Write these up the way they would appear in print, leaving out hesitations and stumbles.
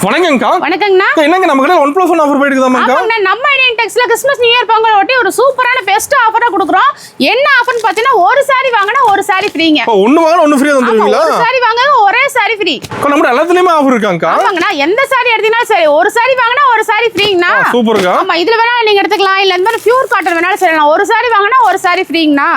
வணக்கங்கக்கா. வணக்கங்கண்ணா. என்னங்க நம்ம கடையில 1+1 ஆஃபர் போயிட்டு இருக்குதாமாக்கா? ஆமாங்க, நம்ம ஐடியன் டெக்ஸ்ல கிறிஸ்மஸ் நியூ இயர் பொங்கல் ஒட்டி ஒரு சூப்பரான பெஸ்ட் ஆஃபரா கொடுக்குறோம். என்ன ஆஃபர்னு பார்த்தீங்கன்னா ஒரு சாரி வாங்கினா ஒரு சாரி ஃப்ரீங்க. ஒன்னு வாங்கினா ஒன்னு ஃப்ரீயா தந்துருவீங்களா? ஒரு சாரி வாங்கினா ஒரே சாரி ஃப்ரீ. நம்ம எல்லாத்துலயுமே ஆஃபர் இருக்காங்கக்கா? ஆமாங்கண்ணா, எந்த சாரி எடுத்தீங்கன்னா சரி ஒரு சாரி வாங்கினா ஒரு சாரி ஃப்ரீங்கண்ணா. சூப்பர்க்கா. ஆமா, இதுல வேணாலும் நீங்க எடுத்துக்கலாம், இல்ல இந்த மாதிரி பியூர் காட்டன் வேணாலும் சரிண்ணா. ஒரு சாரி வாங்கினா ஒரு சாரி ஃப்ரீங்கண்ணா.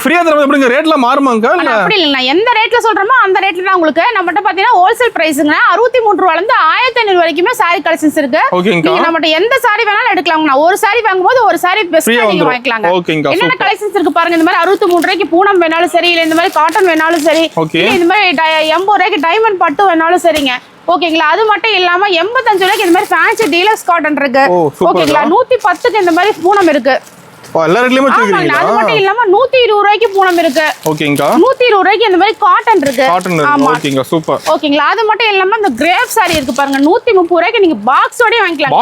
ஃப்ரீயா தரது எப்படிங்க? ரேட்ல மாறுமாங்கக்கா? இல்ல அப்படி இல்லைண்ணா, எந்த ரேட்ல சொல்றோமோ அந்த ரேட்ல தான் உங்களுக்கு. நம்மகிட்ட பாத்தீங்கன்னா ஹோல்சேல் பிரைஸ்ங்க 63 ரூபாயில இருந்து 1500 வரைக்குமே சாரி கலெக்ஷன்ஸ் இருக்கு. நீங்க நம்மகிட்ட எந்த சாரி வேணாலும் எடுக்கலாம்ண்ணா. ஒரு சாரி வாங்கும்போது ஒரு சாரி பெஸ்ட்டா நீங்க வாங்கிக்கலாங்க. என்னென்ன கலெக்ஷன்ஸ் இருக்கு பாருங்க. இந்த மாதிரி 63 ரூபாய்க்கு பூனம் வேணாலும் சரி, இல்ல இந்த மாதிரி காட்டன் வேணாலும் சரி, இல்ல இந்த மாதிரி 80 ரூபாய்க்கு டைமண்ட் பட்டு வேணாலும் சரிங்க. ஓகேங்களா? அது மட்டும் இல்லாம 85 ரூபாய்க்கு இந்த மாதிரி ஃபேன்சி டீலக்ஸ் காட்டன் இருக்கு. ஓகேங்களா? 110க்கு இந்த மாதிரி பூனம் இருக்கு. எல்லா ரேட்லயுமே வச்சிருக்கீங்களா? அது மட்டும் இல்லாம 120 ரூபாய்க்கு பூனம் இருக்கு. ஓகேங்கா. 120 ரூபாய்க்கு இந்த மாதிரி காட்டன் இருக்கு. ஆமா, ஓகேங்க, சூப்பர். ஓகேங்களா? அது மட்டும் இல்லாம இந்த கிரேப் சாரி இருக்கு பாருங்க, 130 ரூபாய்க்கு நீங்க பாக்ஸோட வாங்கிக்கலாம்.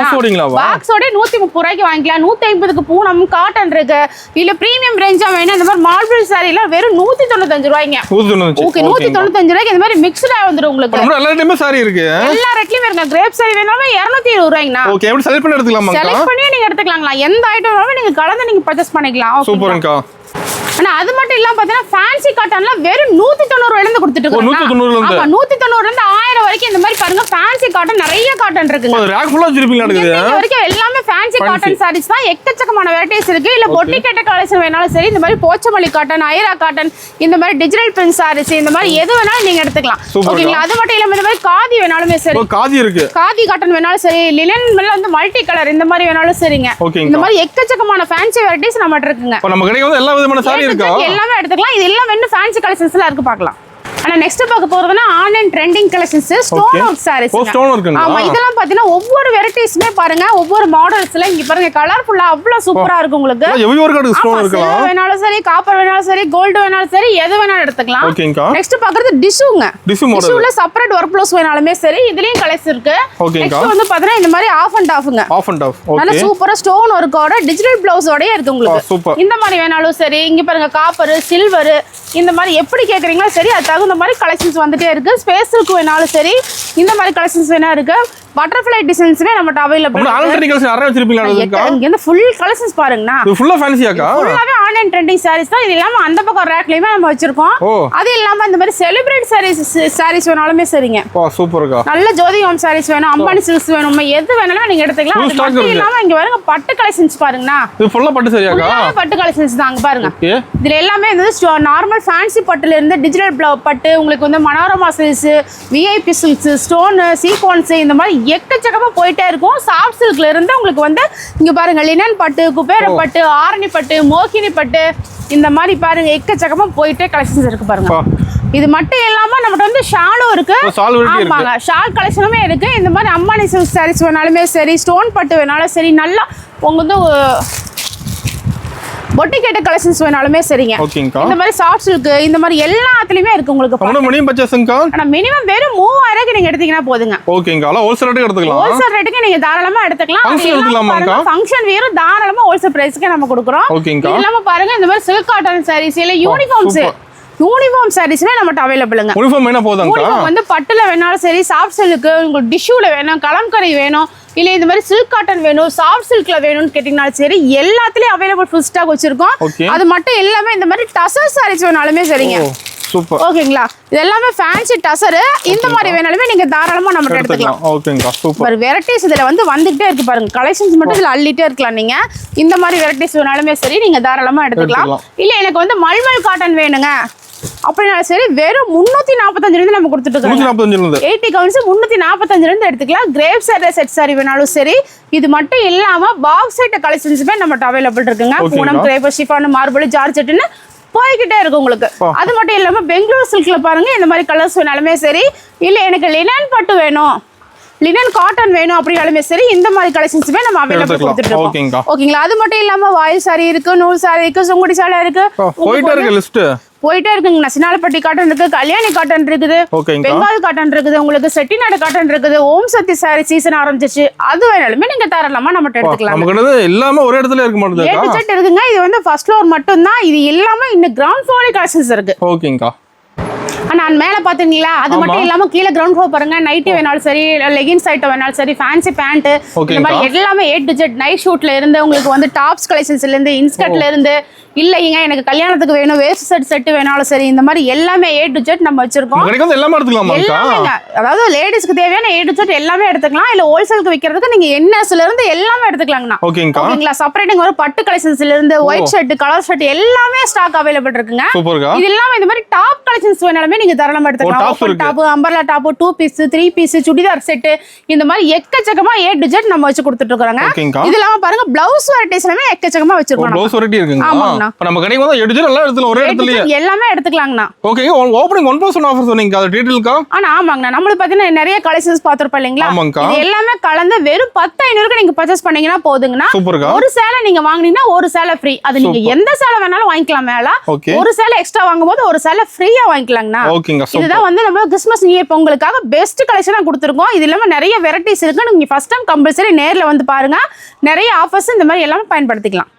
பாக்ஸோட 130 ரூபாய்க்கு வாங்கிக்கலாம். 150க்கு பூனம் காட்டன் இருக்கு. இல்ல பிரீமியம் ரேஞ்சா வேணும் இந்த மாதிரி மார்பிள் சாரி எல்லாம் வெறும் 195 ரூபாய்ங்க. ஓகே, 195 ரூபாய்க்கு இந்த மாதிரி மிக்ஸ்டா வந்துரும் உங்களுக்கு. எல்லா ரேட்லயுமே சாரி இருக்கு. எல்லா ரேட்லயும் இருக்கு. கிரேப் சாரி வேணாலும் 220 ரூபாய்ங்கண்ணா. ஓகே, எப்படி செலக்ட் பண்ணி எடுத்துக்கலாமா? செலக்ட் பண்ணி நீங்க எடுத்துக்கலாங்களா. எந்த ஐட்டம் வேணாலும் நீங்க கலந்து பர்ச்சேஸ் பண்ணிக்கலாம். சூப்பர்ங்கா. ஆனா அது மட்டும் இல்லாம பாத்தீங்கன்னா ஃபேன்சி காட்டன்ல வெறும் 190 ரூபாயில இருந்து கொடுத்துட்டு இருக்காங்க. 190 ல இருந்து. ஆமா, 190 ல இருந்து 1000 வரைக்கும் இந்த மாதிரி பாருங்க ஃபேன்சி காட்டன் நிறைய காட்டன் இருக்குங்க. ரேக் ஃபுல்லா வச்சிருப்பீங்களா? இது வரைக்கும் எல்லாமே ஃபேன்சி காட்டன் சாரீஸ் தான். எக்கச்சக்கமான வெரைட்டிஸ் இருக்கு. இல்ல பொட்டி கேட்ட கலெக்ஷன் வேணாலும் சரி, இந்த மாதிரி போச்சமல்லி காட்டன், ஐரா காட்டன், இந்த மாதிரி டிஜிட்டல் பிரிண்ட் சாரீஸ், இந்த மாதிரி எது வேணாலும் நீங்க எடுத்துக்கலாம். ஓகேங்களா? அது மட்டும் இல்லாம இந்த மாதிரி காதி வேணாலுமே சரி. காதி இருக்கு. காதி காட்டன் வேணாலும் சரி, லினன் மேல வந்து மல்டி கலர் இந்த மாதிரி வேணாலும் சரிங்க. இந்த மாதிரி எக்கச்சக்கமான ஃபேன்சி வெரைட்டிஸ் நம்மட்ட இருக்குங்க. நம்ம கடையில வந்து எல்லா விதமான சாரி இருக்கா? எல்லாமே எடுத்துக்கலாம். இது எல்லாம் வேணும் ஃபேன்சி கலெக்ஷன்ஸ்ல இருக்கு, பார்க்கலாம். ஆனா நெக்ஸ்ட் பார்க்க போறதுன்னா online trending collections, stone work sarees. Stone work. ஆமா, இதெல்லாம் பாத்தீங்கன்னா ஒவ்வொரு வெரைட்டிஸ்மே பாருங்க, ஒவ்வொரு மாடல்ஸ்ல இங்க பாருங்க கலர்ஃபுல்லா அவ்வளவு சூப்பரா இருக்கு உங்களுக்கு. எவ்வளவு ஒரு ஸ்டோன் இருக்கலாம். வேணாலும் சரி, காப்பர் வேணாலும் சரி, கோல்ட் வேணாலும் சரி, எது வேணாலும் எடுத்துக்கலாம். ஓகேங்கா. நெக்ஸ்ட் பாக்குறது டிஷ்யூங்க. டிஷ்யூல செப்பரேட் ஒர்க் ப்ளவுஸ் வேணாலுமே சரி, இதுலயும் கலெக்ஷன் இருக்கு. நெக்ஸ்ட் வந்து பாத்தீங்கன்னா இந்த மாதிரி ஆஃப் அண்ட் ஆஃப்ங்க. Half and half. நல்ல சூப்பரா ஸ்டோன் ஒர்க்கோட டிஜிட்டல் பிளவுஸோட இருக்கு உங்களுக்கு. இந்த மாதிரி வேணாலும் சரி, இங்க பாருங்க காப்பர், சில்வர், இந்த மாதிரி எப்படி கேக்குறீங்களோ சரி, அது தகுந்த மாதிரி கலெக்ஷன்ஸ் வந்துட்டே இருக்கு. ஸ்பேஸ்க்கு வேணாலும் சரி, இந்த மாதிரி கலெக்ஷன்ஸ் வேணா இருக்கு. பட்டர்ஃப்ளை டிசைன்ஸ்மே நம்மட்ட அவைலபிள் இருக்கு. ஆன்லைன் ட்ரெண்டிங் கலெக்ஷன் நிறைய வச்சிருப்பீங்களா? இங்க இந்த ஃபுல் கலெக்ஷன்ஸ் பாருங்கண்ணா. இது ஃபுல்லா ஃபேன்சியாக்கா? ஃபுல்லாவே ஆன்லைன் ட்ரெண்டிங் சாரீஸ் தான். இது இல்லாம அந்த பக்கம் ரேக்லயுமே நம்ம வச்சிருக்கோம். அது இல்லாம இந்த மாதிரி செலிபிரேட் சாரீஸ் வேணாலுமே சரிங்க. சூப்பர்க்கா. நல்ல ஜோதி ஹோம் சாரீஸ் வேணும், அம்பானி சில்க்ஸ் வேணும், எது வேணாலும் நீங்க எடுத்துக்கலாம். அது மட்டும் இல்லாம இங்க பாருங்க பட்டு கலெக்ஷன்ஸ் பாருங்கண்ணா. இது ஃபுல்லா பட்டு சரியாக்கா? பட்டு கலெக்ஷன்ஸ் தாங்க பாருங்க. இதுல எல்லாமே இந்த நார்மல் ஃபேன்சி பட்டுல இருந்து டிஜிட்டல் பட்டு, உங்களுக்கு வந்து Manorama silks, VIP silks, stone, sequence, இந்த மாதிரி எக்கச்சக்கமா போயிட்டே இருக்கும். சாஃப்ட் சில்க்ல இருந்து உங்களுக்கு வந்து இங்க பாருங்க லினன் பட்டு, குபேர பட்டு, ஆரணி பட்டு, மோகினி பட்டு, இந்த மாதிரி பாருங்க எக்கச்சக்கமா போயிட்டே கலெக்ஷன்ஸ் இருக்கு பாருங்க. இது மட்டும் இல்லாம நம்மகிட்ட வந்து ஷாலும் இருக்கு. ஆமாங்க, ஷால் கலெக்ஷனுமே இருக்கு. இந்த மாதிரி அம்பானி சில்க் சாரீஸ் வேணாலுமே சரி, ஸ்டோன் பட்டு வேணாலும் சரி, நல்லா உங்க வந்து பொட்டி கேட்ட கலெக்ஷன்ஸ் வேணாலுமே சரிங்க. இந்த மாதிரி சாஃப்ட் சில்க், இந்த மாதிரி எல்லாத்துலயுமே இருக்கு உங்களுக்கு. மினிமம் பர்சேஸ்ங்க. ஆனா மினிமம் வெறும் 3000க்கு நீங்க எடுத்தீங்கன்னா போதுங்க. ஓகேங்க. ஹோல்சேல் ரேட்டுக்கு எடுத்துக்கலாம். ஹோல்சேல் ரேட்டுக்கு நீங்க தாராளமா எடுத்துக்கலாம். ஃபங்க்ஷன் வேற தாராளமா ஹோல்சேல் பிரைஸ்க்கு நம்ம கொடுக்குறோம். இல்லாம பாருங்க இந்த மாதிரி சில்க் காட்டன் சாரீஸ் இல்ல யூனிஃபார்ம் சாரீஸ்மே நம்மட்ட அவைலபிளுங்க. யூனிஃபார்ம் என்ன போதாங்க? யூனிஃபார்ம் வந்து பட்டுல வேணாலும் சரி, சாஃப்ட் சில்க், உங்களுக்கு டிஷ்யூல வேணும், கலம்கரி வேணும், இல்ல இந்த மாதிரி சில்க் காட்டன் வேணும், சாஃப்ட் சில்க்ல வேணும்னு கேட்டீங்கனாலும் சரி, எல்லாத்துலயும் அவைலபிள் ஃபுல் ஸ்டாக் வச்சிருக்கோம். அது மட்டும் எல்லாமே இந்த மாதிரி டசர் சாரீஸ் வேணாலுமே சரிங்க. சூப்பர். ஓகேங்களா? இது எல்லாமே ஃபேன்சி டசர். இந்த மாதிரி வேணாலுமே நீங்க தாராளமா நம்ம எடுத்துக்கலாம். ஓகேங்க, சூப்பர். வெரைட்டிஸ் இதுல வந்து வந்துட்டே இருக்கு பாருங்க. கலெக்ஷன்ஸ் மட்டும் இதுல அள்ளிட்டே இருக்கலாம். நீங்க இந்த மாதிரி வெரைட்டிஸ் வேணாலுமே சரி, நீங்க தாராளமா எடுத்துக்கலாம். இல்ல எனக்கு வந்து மல்மல் காட்டன் வேணுங்க அப்படினாலும் சரி, வெறும் 345 இருந்து நம்ம கொடுத்துட்டு இருக்கோம். 80 கவுன்ஸ் 345 இருந்து எடுத்துக்கலாம். கிரேப் சாரி செட் சாரி வேணாலும் சரி. இது மட்டும் இல்லாம பாக்ஸ் செட் கலெக்ஷன்ஸ்மே நம்மட்ட அவைலபிள் இருக்குங்க. பூனம், கிரேப், ஷிஃபான், மார்பிள், ஜார்ஜெட்னு போய்கிட்டே இருக்கு உங்களுக்கு. அது மட்டும் இல்லாம பெங்களூர் சில்க்ல பாருங்க இந்த மாதிரி கலர்ஸ் வேணாலுமே சரி, இல்ல எனக்கு லினன் பட்டு வேணும், லினன் காட்டன் வேணும் அப்படினாலுமே சரி, இந்த மாதிரி கலெக்ஷன்ஸ்மே நம்ம அவைலபிள் கொடுத்துட்டு இருக்கோம். ஓகேங்களா? அது மட்டும் இல்லாம வாயில் சாரி இருக்கு, நூல் சாரி இருக்கு, சுங்குடி சாலை இருக்கு, போயிட்டே இருக்குங்க. சினாலப்பட்டி காட்டன் இருக்கு, கல்யாணி காட்டன் இருக்குது, பெங்கால் காட்டன் இருக்குது, உங்களுக்கு செட்டிநாடு காட்டன் இருக்குது, ஓம் சக்தி சாரி சீசன் ஆரம்பிச்சிச்சு. அது வேணாலுமே நீங்க தாராளமா நம்ம எடுத்துக்கலாம். எல்லாமே ஒரே இடத்துல இருக்க மாட்டேங்குது. ஏ டு Z இருக்குங்க. இது வந்து ஃபர்ஸ்ட் ஃப்ளோர் மட்டும் தான். இது எல்லாமே இன்னும் கிரவுண்ட் ஃப்ளோர் கலெக்ஷன்ஸ் இருக்கு. ஓகேங்கா. நான் மேல பாத்தீங்களா அது மட்டும் இல்லாம கீழே கிரவுண்ட் ஃப்ளோர் பாருங்க நைட்டி வேணாலும் சரி லெகின்ஸ் ஐட்டம் வேணாலும் சரி ஃபேன்சி பேண்ட் இந்த மாதிரி எல்லாமே A to Z நைட் ஷூட்ல இருந்து உங்களுக்கு வந்து டாப்ஸ் கலெக்ஷன்ஸ்ல இருந்து இன்ஸ்கர்ட்ல இருந்து இல்லைங்க எனக்கு கல்யாணத்துக்கு வேணும் வேஸ்ட் செட் வேணாலும் சரி இந்த மாதிரி எல்லாமே A to Z நம்ம வச்சிருக்கோம். எல்லாமே எடுத்துக்கலாமா? அதாவது லேடிஸ்க்கு தேவையான A to Z எல்லாமே எடுத்துக்கலாம். இல்ல ஹோல்சேலுக்கு விக்கிறதுக்கு நீங்க என்எஸ்ல இருந்து எல்லாமே எடுத்துக்கலாங்கண்ணா. ஓகேங்களா? செப்பரேட்டிங் ஒரு பட்டு கலெக்ஷன்ஸ்ல இருந்து ஒயிட் ஷர்ட் கலர் ஷர்ட் எல்லாமே ஸ்டாக் அவைலபிள் இருக்குங்க. இது இல்லாம இந்த மாதிரி டாப் கலெக்ஷன்ஸ் வேணாலுமே நீங்க தாராளமா எடுத்துக்கலாம். Open top umbrella top 2 piece 3 piece churidar set இந்த மாதிரி எக்கச்சக்கமா A to Z நம்ம வச்சு கொடுத்துட்டு இருக்கோங்க. இது இல்லாம பாருங்க பிளவுஸ் வெரைட்டிஸ் எல்லாமே எக்கச்சக்கமா வச்சிருக்கோம். பிளவுஸ் வெரைட்டி இருக்குங்க. ஆமாங்க. நம்ம கடைக்கு வந்தா A to Z எல்லாம் எடுத்துக்கலாம் ஒரே இடத்துலயே. எல்லாமே எடுத்துக்கலாங்கண்ணா. ஓகே. ஓபனிங் 1% ஆஃபர் சொன்னீங்க. அது டீடைல்க்கா? ஆமாங்கண்ணா. நம்மளுக்கு பாத்தீங்கன்னா நிறைய கலெக்ஷன்ஸ் பாத்துறோம் இல்லீங்களா? இது எல்லாமே கலந்து வெறும் 10500க்கு நீங்க பர்ச்சேஸ் பண்ணீங்கன்னா போதுங்கண்ணா. ஒரு சேலை நீங்க வாங்குனீங்கன்னா ஒரு சேலை ஃப்ரீ. அது நீங்க எந்த சேலை வேணாலும் வாங்கிக்கலாம் மேல. ஒரு சேலை எக்ஸ்ட்ரா வாங்கும்போது ஒரு சேலை ஃப்ரீயா வாங்கிக்கலாங்கண்ணா. இதுதான் வந்து நம்ம கிறிஸ்மஸ் நியூ இயர் பொங்கலுக்காக பெஸ்ட் கலெக்ஷனா கொடுத்துருக்கோம். இது இல்லாம நிறைய வெரைட்டிஸ் இருக்கு. நீங்க ஃபர்ஸ்ட் டைம் கம்பல்சரி நேர்ல வந்து பாருங்க. நிறைய ஆஃபர்ஸ் இந்த மாதிரி எல்லாமே பயன்படுத்திக்கலாம்.